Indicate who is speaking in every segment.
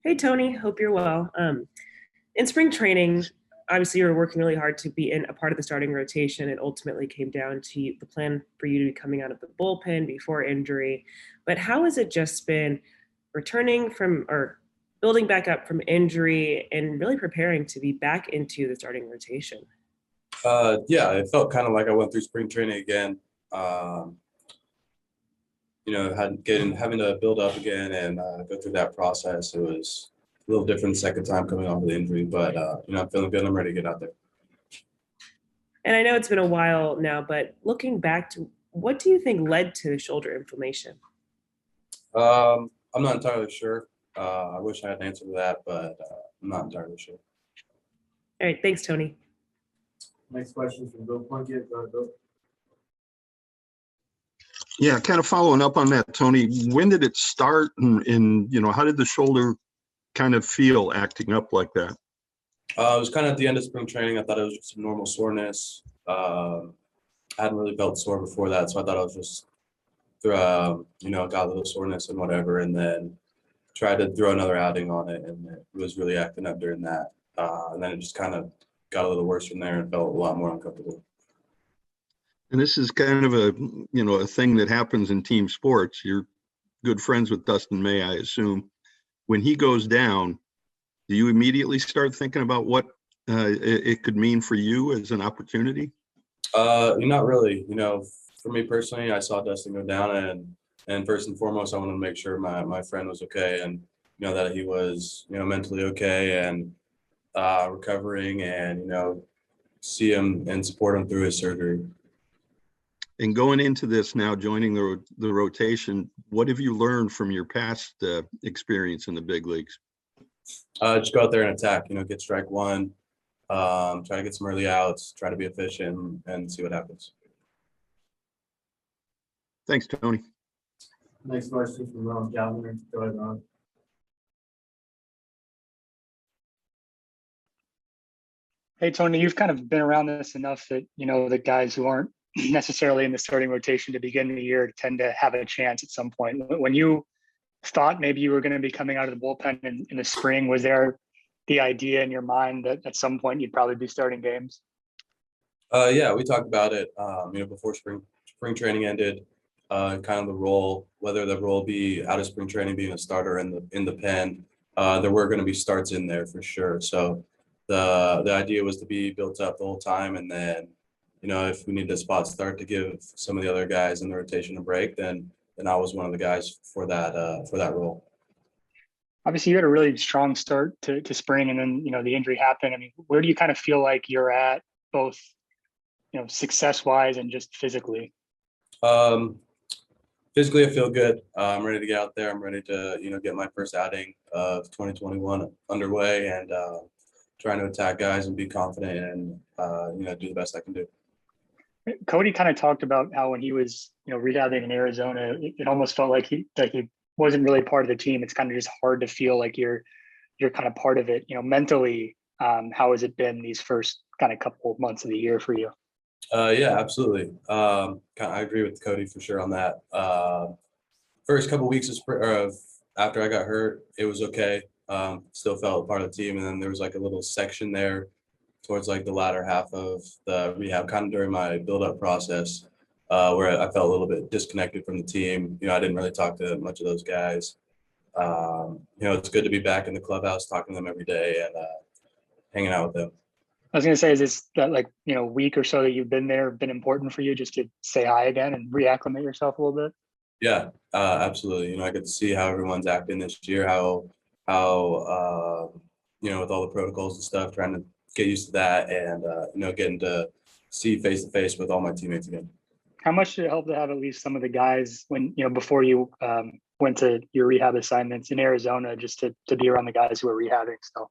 Speaker 1: Hey Tony, hope you're well. In spring training, obviously you were working really hard to be in a part of the starting rotation. It ultimately came down to the plan for you to be coming out of the bullpen before injury. But how has it just been returning from or building back up from injury and really preparing to be back into the starting rotation?
Speaker 2: Yeah, it felt kind of like I went through spring training again. Um, having to build up again and go through that process. It was a little different the second time coming off of the injury, but I'm feeling good. I'm ready to get out there.
Speaker 1: And I know it's been a while now, but looking back to what do you think led to shoulder inflammation?
Speaker 2: I'm not entirely sure. I wish I had an answer to that, but I'm not entirely sure.
Speaker 1: All right, thanks, Tony.
Speaker 3: Next question from Bill Plunkett. Go ahead, Bill.
Speaker 4: Yeah, kind of following up on that, Tony. When did it start, and how did the shoulder kind of feel acting up like that?
Speaker 2: It was kind of at the end of spring training. I thought it was just some normal soreness. I hadn't really felt sore before that, so I thought I was just got a little soreness and whatever, and then tried to throw another outing on it, and it was really acting up during that. And then it just kind of got a little worse from there and felt a lot more uncomfortable.
Speaker 4: And this is kind of a thing that happens in team sports. You're good friends with Dustin May, I assume. When he goes down, do you immediately start thinking about what it could mean for you as an opportunity?
Speaker 2: Not really. For me personally, I saw Dustin go down, and first and foremost, I wanted to make sure my friend was okay, and that he was mentally okay and recovering, and see him and support him through his surgery.
Speaker 4: And going into this now, joining the rotation, what have you learned from your past experience in the big leagues?
Speaker 2: Just go out there and attack. Get strike one, try to get some early outs, try to be efficient, and see what happens.
Speaker 4: Thanks, Tony.
Speaker 3: Next question from Ron Gallagher. Go ahead, Ron.
Speaker 5: Hey, Tony, you've kind of been around this enough that the guys who aren't necessarily in the starting rotation to begin the year tend to have a chance at some point. When you thought maybe you were going to be coming out of the bullpen in the spring, was there the idea in your mind that at some point you'd probably be starting games?
Speaker 2: Yeah, we talked about it. Before spring training ended, kind of the role, whether the role be out of spring training, being a starter in the pen, there were going to be starts in there for sure. So the idea was to be built up the whole time, and then if we needed a spot start to give some of the other guys in the rotation a break, then I was one of the guys for that role.
Speaker 5: Obviously, you had a really strong start to spring, and then the injury happened. I mean, where do you kind of feel like you're at, both success wise and just physically?
Speaker 2: Physically, I feel good. I'm ready to get out there. I'm ready to get my first outing of 2021 underway, and trying to attack guys and be confident and do the best I can do.
Speaker 5: Cody kind of talked about how when he was rehabbing in Arizona, it almost felt like he wasn't really part of the team. It's kind of just hard to feel like you're kind of part of it. Mentally, how has it been these first kind of couple of months of the year for you?
Speaker 2: Yeah, absolutely. I agree with Cody for sure on that. First couple of weeks of after I got hurt, it was okay. Still felt part of the team, and then there was like a little section there towards like the latter half of the rehab, kind of during my build-up process, where I felt a little bit disconnected from the team. I didn't really talk to much of those guys. It's good to be back in the clubhouse, talking to them every day and hanging out with them.
Speaker 5: I was going to say, is this that week or so that you've been there been important for you just to say hi again and reacclimate yourself a little bit?
Speaker 2: Yeah, absolutely. I get to see how everyone's acting this year, how with all the protocols and stuff, trying to get used to that, and getting to see face to face with all my teammates again.
Speaker 5: How much did it help to have at least some of the guys when before you went to your rehab assignments in Arizona, just to be around the guys who were rehabbing still?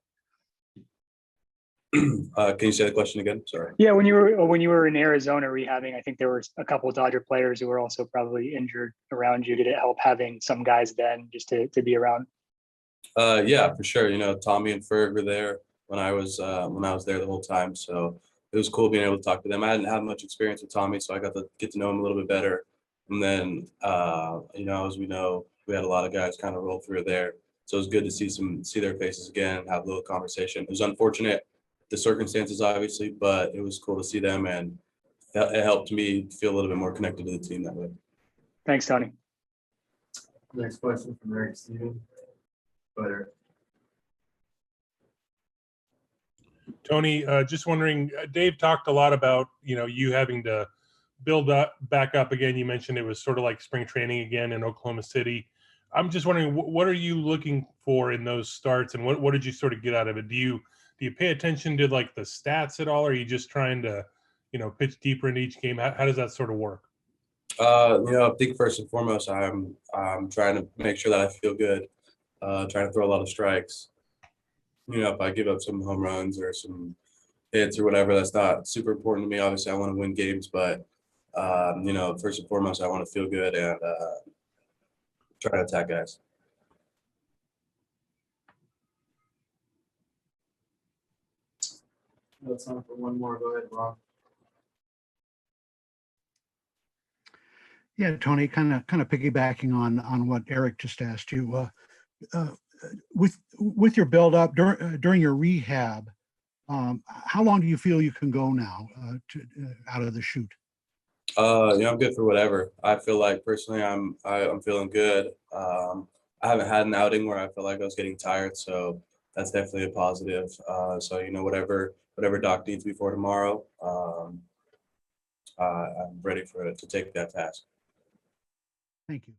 Speaker 2: Can you say the question again? Sorry.
Speaker 5: Yeah, when you were in Arizona rehabbing, I think there were a couple of Dodger players who were also probably injured around you. Did it help having some guys then just to be around?
Speaker 2: Yeah, for sure. Tommy and Ferg were there when I was there the whole time, so it was cool being able to talk to them. I hadn't had much experience with Tommy, so I got to get to know him a little bit better. And then, as we know, we had a lot of guys kind of roll through there. So it was good to see their faces again, have a little conversation. It was unfortunate, the circumstances obviously, but it was cool to see them, and it helped me feel a little bit more connected to the team that way.
Speaker 5: Thanks, Tony.
Speaker 3: Next question from Eric Steven. But
Speaker 6: Tony, just wondering, Dave talked a lot about, you having to build back up again. You mentioned it was sort of like spring training again in Oklahoma City. I'm just wondering, what are you looking for in those starts, and what did you sort of get out of it? Do you pay attention to like the stats at all, or are you just trying to, pitch deeper into each game? How does that sort of work?
Speaker 2: I think first and foremost, I'm trying to make sure that I feel good, trying to throw a lot of strikes. If I give up some home runs or some hits or whatever, that's not super important to me. Obviously, I want to win games, but first and foremost, I want to feel good and try to attack guys.
Speaker 3: that's time for one more. Go ahead, Ron.
Speaker 7: Yeah, Tony, kind of piggybacking on what Eric just asked you, with your build up during your rehab, how long do you feel you can go now out of the chute?
Speaker 2: I'm good for whatever. I feel like personally, I'm feeling good. I haven't had an outing where I feel like I was getting tired, so that's definitely a positive. So whatever doc needs me for tomorrow, I'm ready to take that task.
Speaker 7: Thank you.